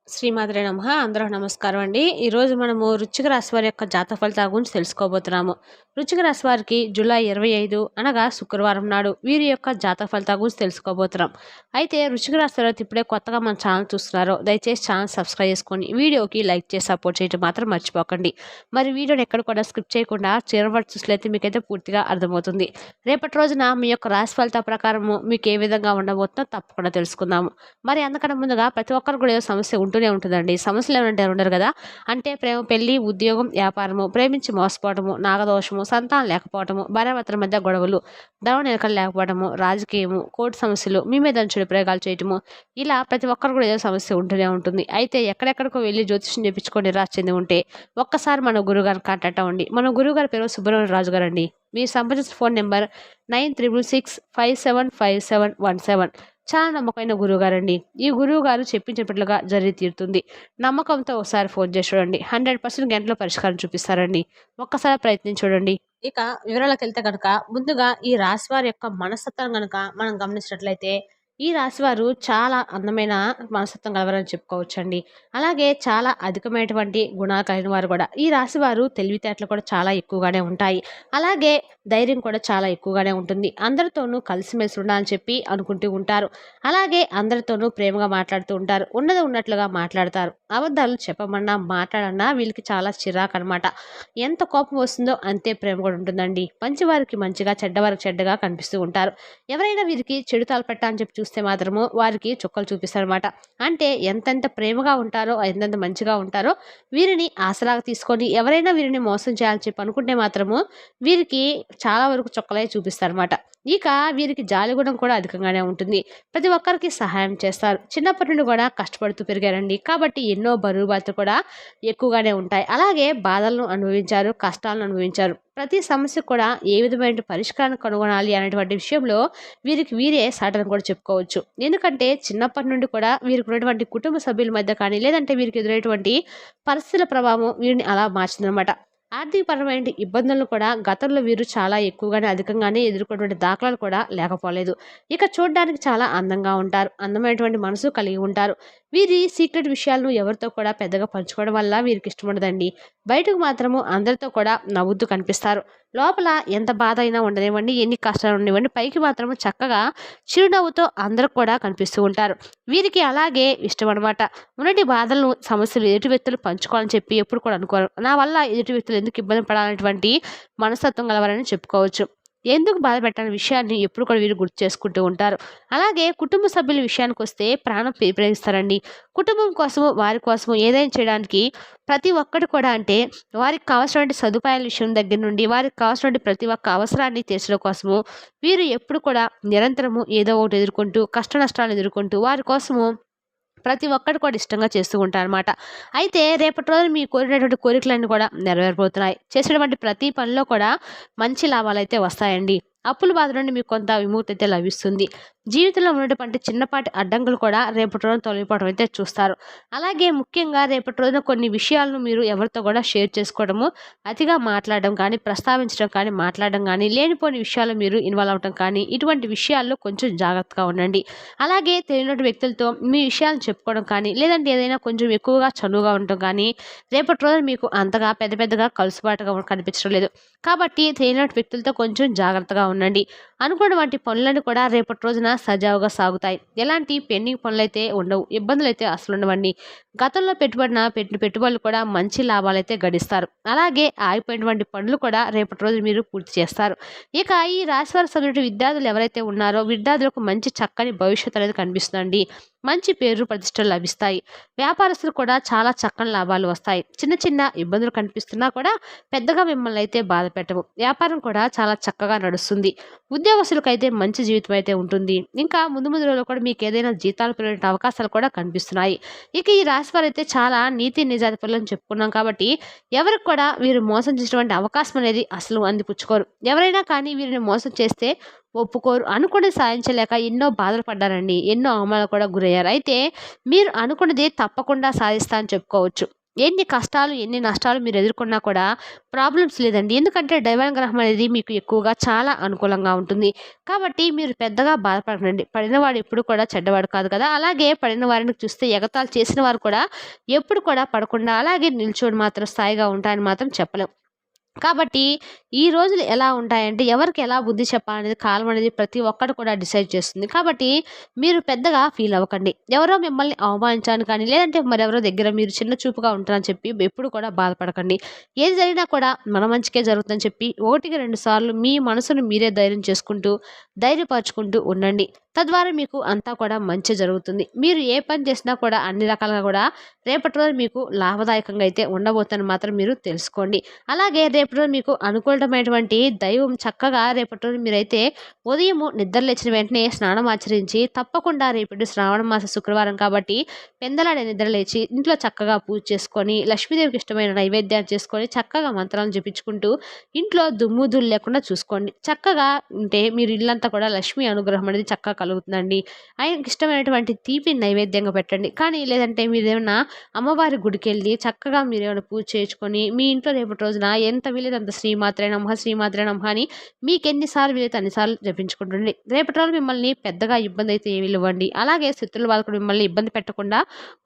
శ్రీమాత్రే నమః. అందరికి నమస్కారం అండి. ఈరోజు మనము వృశ్చిక రాశి వారి యొక్క జాతక ఫలితాల గురించి తెలుసుకోబోతున్నాము. వృశ్చిక రాశి వారికి జూలై 25 అనగా శుక్రవారం నాడు వీరి యొక్క జాతక ఫలితాల గురించి తెలుసుకోబోతున్నాం. అయితే వృశ్చిక రాశి తర్వాత ఇప్పుడే కొత్తగా మన ఛానల్ చూస్తున్నారో దయచేసి ఛానల్ సబ్స్క్రైబ్ చేసుకొని వీడియోకి లైక్ చేసి సపోర్ట్ చేయడం మాత్రం మర్చిపోకండి. మరి వీడియోని ఎక్కడ కూడా స్కిప్ చేయకుండా చివరి వరకు చూసినట్లయితే మీకైతే పూర్తిగా అర్థమవుతుంది. రేపటి రోజున మీ యొక్క రాశి ఫలితాల ప్రకారము మీకు ఏ విధంగా ఉండబోతుందో తప్పకుండా తెలుసుకుందాము. మరి అందుకన్నా ముందుగా ప్రతి ఒక్కరు కూడా ఏదో సమస్య ఉంటూనే ఉంటుందండి. సమస్యలు ఏమంటే ఉండరు కదా. అంటే ప్రేమ, పెళ్లి, ఉద్యోగం, వ్యాపారము, ప్రేమించి మోసపోవటము, నాగదోషము, సంతానం లేకపోవటము, భార్యాభర్తల మధ్య గొడవలు, ధనం నిలకడ లేకపోవడము, రాజకీయము, కోర్టు సమస్యలు, మీ మీద చెడు ప్రయోగాలు చేయటము, ఇలా ప్రతి ఒక్కరు కూడా ఏదో సమస్య ఉంటూనే ఉంటుంది. అయితే ఎక్కడెక్కడికో వెళ్ళి జ్యోతిష్యం చేయించుకొని నిరాశ చెంది ఉంటే ఒక్కసారి మన గురువుగారిని కాంటాక్ట్ అవ్వండి. మన గురువుగారి పేరు సుబ్రహ్మణ్య రాజు గారు అండి. మీరు సంప్రదించిన ఫోన్ నెంబర్ 9665575717. చాలా నమ్మకమైన గురువుగారండి. ఈ గురువుగారు చెప్పించినట్లుగా జరిగి తీరుతుంది. నమ్మకంతో ఒకసారి ఫోన్ చేసి చూడండి. 100% గంటలో పరిష్కారం చూపిస్తారండి. ఒక్కసారి ప్రయత్నించి చూడండి. ఇక వివరాలకు వెళ్తే కనుక ముందుగా ఈ రాశి వారి యొక్క మనస్తత్వం కనుక మనం గమనించినట్లయితే ఈ రాశివారు చాలా అందమైన మనస్తత్వం గలవారని చెప్పుకోవచ్చండి. అలాగే చాలా అధికమైనటువంటి గుణాలు కలిగిన వారు కూడా. ఈ రాశివారు తెలివితేటలు కూడా చాలా ఎక్కువగానే ఉంటాయి. అలాగే ధైర్యం కూడా చాలా ఎక్కువగానే ఉంటుంది. అందరితోనూ కలిసిమెలిసి ఉండాలని చెప్పి అనుకుంటూ ఉంటారు. అలాగే అందరితోనూ ప్రేమగా మాట్లాడుతూ ఉంటారు. ఉన్నది ఉన్నట్లుగా మాట్లాడతారు. అబద్ధాలు చెప్పమన్నా మాట్లాడన్నా వీళ్ళకి చాలా చిరాకు అనమాట. ఎంత కోపం వస్తుందో అంతే ప్రేమ కూడా ఉంటుందండి. మంచివారికి మంచిగా, చెడ్డవారికి చెడ్డగా కనిపిస్తూ ఉంటారు. ఎవరైనా వీరికి చెడు తలపెట్ట అని చెప్పి చూస్తే మాత్రము వారికి చుక్కలు చూపిస్తారనమాట. అంటే ఎంతెంత ప్రేమగా ఉంటారో, ఎంతెంత మంచిగా ఉంటారో వీరిని ఆసరాగా తీసుకొని ఎవరైనా వీరిని మోసం చేయాలని చెప్పి అనుకుంటే మాత్రము వీరికి చాలా వరకు చుక్కలే చూపిస్తారనమాట. ఇక వీరికి జాలిగుణం కూడా అధికంగానే ఉంటుంది. ప్రతి ఒక్కరికి సహాయం చేస్తారు. చిన్నప్పటి నుండి కూడా కష్టపడుతూ పెరిగారండి. కాబట్టి ఎన్నో బరువు బాధ్యతలు కూడా ఎక్కువగానే ఉంటాయి. అలాగే బాధలను అనుభవించారు, కష్టాలను అనుభవించారు. ప్రతి సమస్య కూడా ఏ విధమైన పరిష్కారాన్ని కనుగొనాలి అనేటువంటి విషయంలో వీరికి వీరే సాటని కూడా చెప్పుకోవచ్చు. ఎందుకంటే చిన్నప్పటి నుండి కూడా వీరికి ఉన్నటువంటి కుటుంబ సభ్యుల మధ్య కానీ లేదంటే వీరికి ఎదురైనటువంటి పరిస్థితుల ప్రభావం వీరిని అలా మార్చిందనమాట. ఆర్థికపరమైన ఇబ్బందులను కూడా గతంలో వీరు చాలా ఎక్కువగానే అధికంగానే ఎదుర్కొన్నటువంటి దాఖలాలు కూడా లేకపోలేదు. ఇక చూడడానికి చాలా అందంగా ఉంటారు. అందమైనటువంటి మనసు కలిగి ఉంటారు. వీరి సీక్రెట్ విషయాలను ఎవరితో కూడా పెద్దగా పంచుకోవడం వల్ల వీరికి ఇష్టం ఉండదండి. బయటకు మాత్రము అందరితో కూడా నవ్వుతూ కనిపిస్తారు. లోపల ఎంత బాధ అయినా ఉండనివ్వండి, ఎన్ని కష్టాలు ఉండనివ్వండి, పైకి మాత్రము చక్కగా చిరునవ్వుతో అందరూ కూడా కనిపిస్తూ ఉంటారు. వీరికి అలాగే ఇష్టం అనమాట. ఉన్నటి బాధలను, సమస్యలు ఎదుటి వ్యక్తులు పంచుకోవాలని చెప్పి ఎప్పుడు కూడా అనుకోరు. నా వల్ల ఎదుటి వ్యక్తులు ఎందుకు ఇబ్బంది పడాలనేటువంటి మనస్తత్వం గలవారని చెప్పుకోవచ్చు. ఎందుకు బాధ పెట్టని విషయాన్ని ఎప్పుడు కూడా వీరు గుర్తు చేసుకుంటూ ఉంటారు. అలాగే కుటుంబ సభ్యుల విషయానికి వస్తే ప్రాణం ప్రేమిస్తారండి. కుటుంబం కోసము, వారి కోసము ఏదైనా చేయడానికి ప్రతి ఒక్కటి కూడా అంటే వారికి కావాల్సినటువంటి సదుపాయాల విషయం దగ్గర నుండి వారికి కావాల్సినటువంటి ప్రతి ఒక్క అవసరాన్ని తీర్చడం కోసము వీరు ఎప్పుడు కూడా నిరంతరము ఏదో ఒకటి ఎదుర్కొంటూ, కష్ట నష్టాలను ఎదుర్కొంటూ వారి కోసము ప్రతి ఒక్కటి కూడా ఇష్టంగా చేస్తూ ఉంటారనమాట. అయితే రేపటి రోజున మీ కోరినటువంటి కోరికలన్నీ కూడా నెరవేరబోతున్నాయి. చేసేటువంటి ప్రతి పనిలో కూడా మంచి లాభాలైతే వస్తాయండి. అప్పుల బాధ నుండి మీకు కొంత విముక్తి అయితే లభిస్తుంది. జీవితంలో ఉన్నటువంటి చిన్నపాటి అడ్డంకులు కూడా రేపటి రోజున తొలగిపోవడం అయితే చూస్తారు. అలాగే ముఖ్యంగా రేపటి రోజున కొన్ని విషయాలను మీరు ఎవరితో కూడా షేర్ చేసుకోవడము, అతిగా మాట్లాడడం కానీ, ప్రస్తావించడం కానీ, మాట్లాడడం కానీ, లేనిపోని విషయాలు మీరు ఇన్వాల్వ్ అవడం కానీ, ఇటువంటి విషయాల్లో కొంచెం జాగ్రత్తగా ఉండండి. అలాగే తెలియనటువంటి వ్యక్తులతో మీ విషయాలను చెప్పుకోవడం కానీ, లేదంటే ఏదైనా కొంచెం ఎక్కువగా చనువుగా ఉండటం కానీ రేపటి రోజున మీకు అంతగా పెద్దగా కలుసుబాటుగా కనిపించడం లేదు. కాబట్టి తెలియనటువంటి వ్యక్తులతో కొంచెం జాగ్రత్తగా ఉండండి. అనుకున్న వాటి పనులను కూడా రేపటి రోజున సజావుగా సాగుతాయి. ఎలాంటి పెండింగ్ పనులైతే ఉండవు. ఇబ్బందులు అయితే అసలు ఉండవండి. గతంలో పెట్టిన పెట్టుబడులు కూడా మంచి లాభాలైతే గడిస్తారు. అలాగే ఆగిపోయినటువంటి పనులు కూడా రేపటి రోజు మీరు పూర్తి చేస్తారు. ఇక ఈ రాశివారికి సంబంధించిన విద్యార్థులు ఎవరైతే ఉన్నారో విద్యార్థులకు మంచి చక్కని భవిష్యత్తు అనేది కనిపిస్తుందండి. మంచి పేరు ప్రతిష్టలు లభిస్తాయి. వ్యాపారస్తులు కూడా చాలా చక్కని లాభాలు వస్తాయి. చిన్న చిన్న ఇబ్బందులు కనిపిస్తున్నా కూడా పెద్దగా మిమ్మల్ని అయితే బాధ పెట్టవు. వ్యాపారం కూడా చాలా చక్కగా నడుస్తుంది. ఉద్యోగస్తులకైతే మంచి జీవితం అయితే ఉంటుంది. ఇంకా ముందు ముందు రోజుల్లో కూడా మీకు ఏదైనా జీతాలు పెరిగే అవకాశాలు కూడా కనిపిస్తున్నాయి. ఇక ఈ రాశి వారు అయితే చాలా నీతి నిజాయితీ పనులను చెప్పుకున్నాం కాబట్టి ఎవరికి కూడా వీరు మోసం చేసేటువంటి అవకాశం అనేది అసలు అందిపుచ్చుకోరు. ఎవరైనా కానీ వీరిని మోసం చేస్తే ఒప్పుకోరు. అనుకుని సాధించలేక ఎన్నో బాధలు పడ్డారండి. ఎన్నో అవమానాలు కూడా గురయ్యారు. అయితే మీరు అనుకున్నది తప్పకుండా సాధిస్తా అని చెప్పుకోవచ్చు. ఎన్ని కష్టాలు, ఎన్ని నష్టాలు మీరు ఎదుర్కొన్నా కూడా ప్రాబ్లమ్స్ లేదండి. ఎందుకంటే డైవాన్ గ్రహం అనేది మీకు ఎక్కువగా చాలా అనుకూలంగా ఉంటుంది. కాబట్టి మీరు పెద్దగా బాధపడకండి. పడినవాడు ఎప్పుడు కూడా చెడ్డవాడు కాదు కదా! అలాగే పడిన వారిని చూస్తే ఎగతాళి చేసిన వారు కూడా ఎప్పుడు కూడా పడకుండా అలాగే నిల్చొని మాత్రం స్థాయిగా ఉంటారని మాత్రం చెప్పలేం. కాబట్టి ఈ రోజులు ఎలా ఉంటాయంటే ఎవరికి ఎలా బుద్ధి చెప్పాలనేది కాలం అనేది ప్రతి ఒక్కరు కూడా డిసైడ్ చేస్తుంది. కాబట్టి మీరు పెద్దగా ఫీల్ అవ్వకండి. ఎవరో మిమ్మల్ని అవమానించాను కానీ లేదంటే మరెవరో దగ్గర మీరు చిన్న చూపుగా ఉంటారని చెప్పి ఎప్పుడు కూడా బాధపడకండి. ఏది జరిగినా కూడా మన మంచికే జరుగుతుందని చెప్పి ఒకటికి రెండు సార్లు మీ మనసును మీరే ధైర్యం చేసుకుంటూ ధైర్యపరుచుకుంటూ ఉండండి. తద్వారా మీకు అంతా కూడా మంచి జరుగుతుంది. మీరు ఏ పని చేసినా కూడా అన్ని రకాలుగా కూడా రేపటి రోజు మీకు లాభదాయకంగా అయితే ఉండబోతుందని మాత్రం మీరు తెలుసుకోండి. అలాగే రేపటి రోజు మీకు అనుకూలమైనటువంటి దైవం చక్కగా రేపటి రోజు మీరైతే ఉదయము నిద్ర లేచిన వెంటనే స్నానం ఆచరించి తప్పకుండా రేపటి శ్రావణ మాస శుక్రవారం కాబట్టి పెందలాడే నిద్ర లేచి ఇంట్లో చక్కగా పూజ చేసుకొని లక్ష్మీదేవికి ఇష్టమైన నైవేద్యాలు చేసుకొని చక్కగా మంత్రాలను జపించుకుంటూ ఇంట్లో దుమ్ము ధూళి లేకుండా చూసుకోండి. చక్కగా ఉంటే మీరు ఇల్లంతా కూడా లక్ష్మీ అనుగ్రహం అనేది చక్కగా కలుగుతుందండి. ఆయనకి ఇష్టమైనటువంటి తీపిని నైవేద్యంగా పెట్టండి. కానీ లేదంటే మీరేమన్నా అమ్మవారి గుడికెళ్ళి చక్కగా మీరేమైనా పూజ చేయించుకొని మీ ఇంట్లో రేపటి రోజున ఎంత వీలైతే అంత శ్రీమాత్రే నమః శ్రీమాత్రే నమః అని మీకు ఎన్నిసార్లు వీలైతే అన్నిసార్లు జపించుకుంటుండండి. రేపటి రోజు మిమ్మల్ని పెద్దగా ఇబ్బంది అయితే ఏమి ఇవ్వండి. అలాగే శత్రువుల వాళ్ళు కూడా మిమ్మల్ని ఇబ్బంది పెట్టకుండా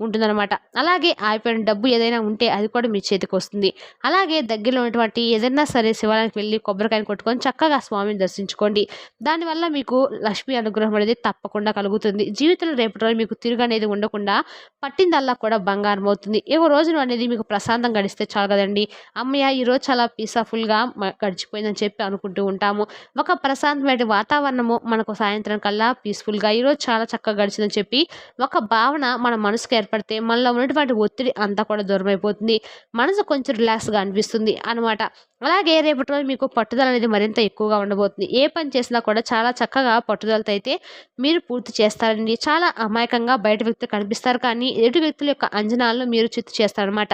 ఉంటుందన్నమాట. అలాగే ఆగిపోయిన డబ్బు ఏదైనా ఉంటే అది కూడా మీ చేతికి వస్తుంది. అలాగే దగ్గరలో ఉన్నటువంటి ఏదైనా సరే శివాలయానికి వెళ్ళి కొబ్బరికాయను కొట్టుకొని చక్కగా స్వామిని దర్శించుకోండి. దానివల్ల మీకు లక్ష్మీ అనుగ్రహం అనేది తప్పకుండా కలుగుతుంది. జీవితంలో రేపటి రోజు మీకు తిరుగు అనేది ఉండకుండా పట్టిందల్లా కూడా బంగారం అవుతుంది. ఏ రోజును అనేది మీకు ప్రశాంతం గడిస్తే చాలు కదండి. అమ్మయ్య ఈరోజు చాలా పీస్ఫుల్గా గడిచిపోయిందని చెప్పి అనుకుంటూ ఉంటాము. ఒక ప్రశాంతమైన వాతావరణము మనకు సాయంత్రం కల్లా పీస్ఫుల్గా ఈరోజు చాలా చక్కగా గడిచిందని చెప్పి ఒక భావన మన మనసుకు ఏర్పడితే మనలో ఉన్నటువంటి ఒత్తిడి అంతా కూడా దూరం అయిపోతుంది. మనసు కొంచెం రిలాక్స్గా అనిపిస్తుంది అనమాట. అలాగే రేపటి రోజు మీకు పట్టుదల అనేది మరింత ఎక్కువగా ఉండబోతుంది. ఏ పని చేసినా కూడా చాలా చక్కగా పట్టుదలతో అయితే మీరు పూర్తి చేస్తారండి. చాలా అమాయకంగా బయట వ్యక్తులు కనిపిస్తారు కానీ ఎదుటి వ్యక్తుల యొక్క అంచనాలను మీరు చిత్తు చేస్తారనమాట.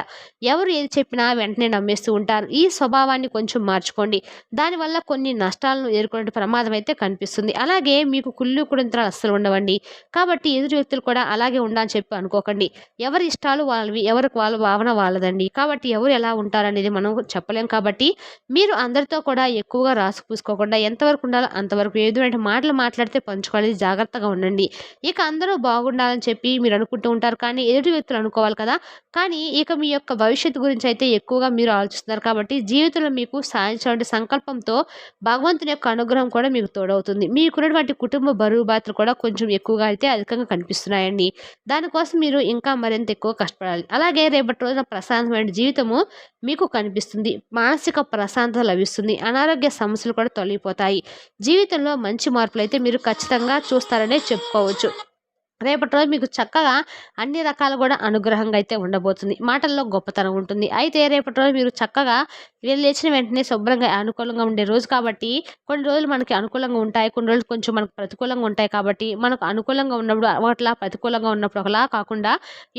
ఎవరు ఏది చెప్పినా వెంటనే నమ్మేస్తూ ఉంటారు. ఈ స్వభావాన్ని కొంచెం మార్చుకోండి. దానివల్ల కొన్ని నష్టాలను ఎదుర్కొనే ప్రమాదం అయితే కనిపిస్తుంది. అలాగే మీకు కుళ్ళు కుడంత్రాలు అస్సలు ఉండవండి. కాబట్టి ఎదుటి వ్యక్తులు కూడా అలాగే ఉండాలని చెప్పి అనుకోకండి. ఎవరి ఇష్టాలు వాళ్ళవి, ఎవరికి వాళ్ళ భావన వాళ్ళదండి. కాబట్టి ఎవరు ఎలా ఉంటారనేది మనం చెప్పలేం. కాబట్టి మీరు అందరితో కూడా ఎక్కువగా రాసి పూసుకోకుండా ఎంతవరకు ఉండాలో అంతవరకు ఎదుటి మాటలు మాట్లాడితే పంచుకోవాలి, జాగ్రత్తగా ఉండండి. ఇక అందరూ బాగుండాలని చెప్పి మీరు అనుకుంటూ ఉంటారు కానీ ఎదుటి వ్యక్తులు అనుకోవాలి కదా. కానీ ఇక మీ యొక్క భవిష్యత్తు గురించి అయితే ఎక్కువగా మీరు ఆలోచిస్తున్నారు కాబట్టి జీవితంలో మీకు సాధించాలంటే సంకల్పంతో భగవంతుని యొక్క అనుగ్రహం కూడా మీకు తోడవుతుంది. మీకున్నటువంటి కుటుంబ బరువు బాధ్యతలు కూడా కొంచెం ఎక్కువగా అయితే అధికంగా కనిపిస్తున్నాయండి. దానికోసం మీరు ఇంకా మరింత ఎక్కువ కష్టపడాలి. అలాగే రేపటి రోజున ప్రశాంతమైన జీవితము మీకు కనిపిస్తుంది. మానసిక ప్రశాంతత లభిస్తుంది. అనారోగ్య సమస్యలు కూడా తొలగిపోతాయి. జీవితంలో మంచి మార్పులైతే మీరు ఖచ్చితంగా చూస్తారనే చెప్పుకోవచ్చు. రేపటి రోజు మీకు చక్కగా అన్ని రకాలు కూడా అనుగ్రహంగా అయితే ఉండబోతుంది. మాటల్లో గొప్పతనం ఉంటుంది. అయితే రేపటి రోజు మీరు చక్కగా లేచిన వెంటనే శుభ్రంగా అనుకూలంగా ఉండే రోజు కాబట్టి కొన్ని రోజులు మనకి అనుకూలంగా ఉంటాయి. కొన్ని రోజులు కొంచెం మనకు ప్రతికూలంగా ఉంటాయి. కాబట్టి మనకు అనుకూలంగా ఉన్నప్పుడు ఒకలా, ప్రతికూలంగా ఉన్నప్పుడు ఒకలా కాకుండా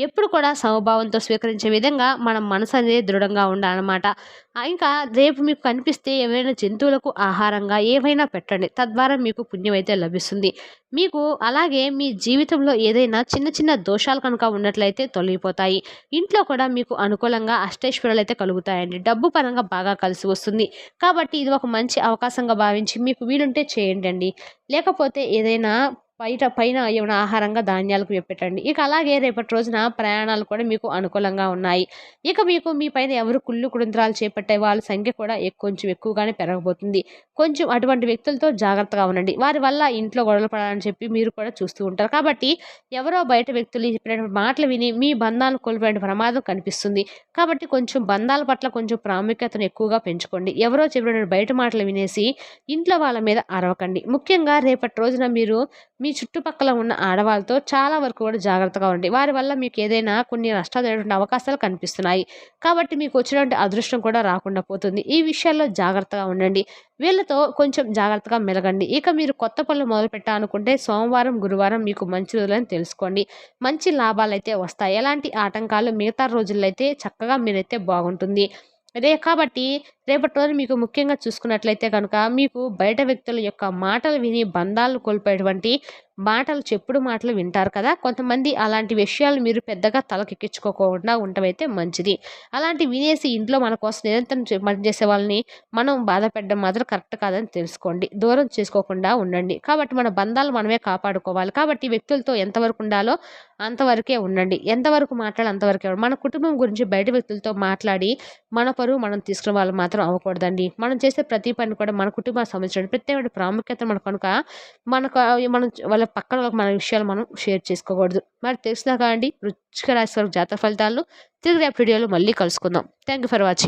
ఎప్పుడు కూడా సమభావంతో స్వీకరించే విధంగా మన మనసు అనేది దృఢంగా ఉండాలన్నమాట. ఇంకా రేపు మీకు కనిపిస్తే ఏవైనా జంతువులకు ఆహారంగా ఏవైనా పెట్టండి. తద్వారా మీకు పుణ్యం అయితే లభిస్తుంది. మీకు అలాగే మీ జీవితంలో ఏదైనా చిన్న చిన్న దోషాలు కనుక ఉన్నట్లయితే తొలగిపోతాయి. ఇంట్లో కూడా మీకు అనుకూలంగా అష్టైశ్వర్యాలు అయితే కలుగుతాయండి. డబ్బు పరంగా బాగా కలిసి వస్తుంది. కాబట్టి ఇది ఒక మంచి అవకాశంగా భావించి మీకు వీలుంటే చేయండి. లేకపోతే ఏదైనా పైన ఏమైనా ఆహారంగా ధాన్యాలకు పెట్టండి. ఇక అలాగే రేపటి రోజున ప్రయాణాలు కూడా మీకు అనుకూలంగా ఉన్నాయి. ఇక మీకు మీ పైన ఎవరు కుళ్ళు కుతంత్రాలు చేపట్టే వాళ్ళ సంఖ్య కూడా కొంచెం ఎక్కువగానే పెరగబోతుంది. కొంచెం అటువంటి వ్యక్తులతో జాగ్రత్తగా ఉండండి. వారి వల్ల ఇంట్లో గొడవలు పడాలని చెప్పి మీరు కూడా చూస్తూ ఉంటారు. కాబట్టి ఎవరో బయట వ్యక్తులు చెప్పినటువంటి మాటలు విని మీ బంధాలను కోల్పోయే ప్రమాదం కనిపిస్తుంది. కాబట్టి కొంచెం బంధాల పట్ల కొంచెం ప్రాముఖ్యతను ఎక్కువగా పెంచుకోండి. ఎవరో చెప్పిన బయట మాటలు వినేసి ఇంట్లో వాళ్ళ మీద అరవకండి. ముఖ్యంగా రేపటి రోజున మీరు మీ చుట్టుపక్కల ఉన్న ఆడవాళ్ళతో చాలా వరకు కూడా జాగ్రత్తగా ఉండండి. వారి వల్ల మీకు ఏదైనా కొన్ని నష్టాలు జరిగే అవకాశాలు కనిపిస్తున్నాయి. కాబట్టి మీకు వచ్చినటువంటి అదృష్టం కూడా రాకుండా పోతుంది. ఈ విషయాల్లో జాగ్రత్తగా ఉండండి. వీళ్ళతో కొంచెం జాగ్రత్తగా మెలగండి. ఇక మీరు కొత్త పనులు మొదలు పెట్టాలనుకుంటే సోమవారం, గురువారం మీకు మంచి రోజులని తెలుసుకోండి. మంచి లాభాలు అయితే వస్తాయి. ఎలాంటి ఆటంకాలు మిగతా రోజుల్లో అయితే చక్కగా మీరైతే బాగుంటుంది. కాబట్టి రేపటి రోజు మీకు ముఖ్యంగా చూసుకున్నట్లయితే కనుక మీకు బయట వ్యక్తుల యొక్క మాటలు విని బంధాలు కోల్పోయేటువంటి మాటలు చెప్పుడు మాటలు వింటారు కదా! కొంతమంది అలాంటి విషయాలు మీరు పెద్దగా తలకెక్కించుకోకుండా ఉండటమైతే మంచిది. అలాంటివి వినేసి ఇంట్లో మన కోసం నిరంతరం పనిచేసే వాళ్ళని మనం బాధ పెట్టడం మాత్రం కరెక్ట్ కాదని తెలుసుకోండి. దూరం చేసుకోకుండా ఉండండి. కాబట్టి మన బంధాలు మనమే కాపాడుకోవాలి. కాబట్టి వ్యక్తులతో ఎంతవరకు ఉండాలో అంతవరకే ఉండండి. ఎంతవరకు మాట్లాడాలో అంతవరకే మన కుటుంబం గురించి బయట వ్యక్తులతో మాట్లాడి మన పరువు మనం తీసుకునే వాళ్ళు మాత్రం అవ్వకూడదండి. మనం చేసే ప్రతి పని కూడా మన కుటుంబానికి సంబంధించిన ప్రత్యేకమైన ప్రాముఖ్యత మనకు కనుక మనకు మనం వాళ్ళ పక్కన వాళ్ళకి మన విషయాలు మనం షేర్ చేసుకోకూడదు. మరి తెలిసినా కాండి వృశ్చిక రాశి వారి జాతక ఫలితాలను తిరిగి రేపటి వీడియోలో మళ్ళీ కలుసుకుందాం. Thank you for watching.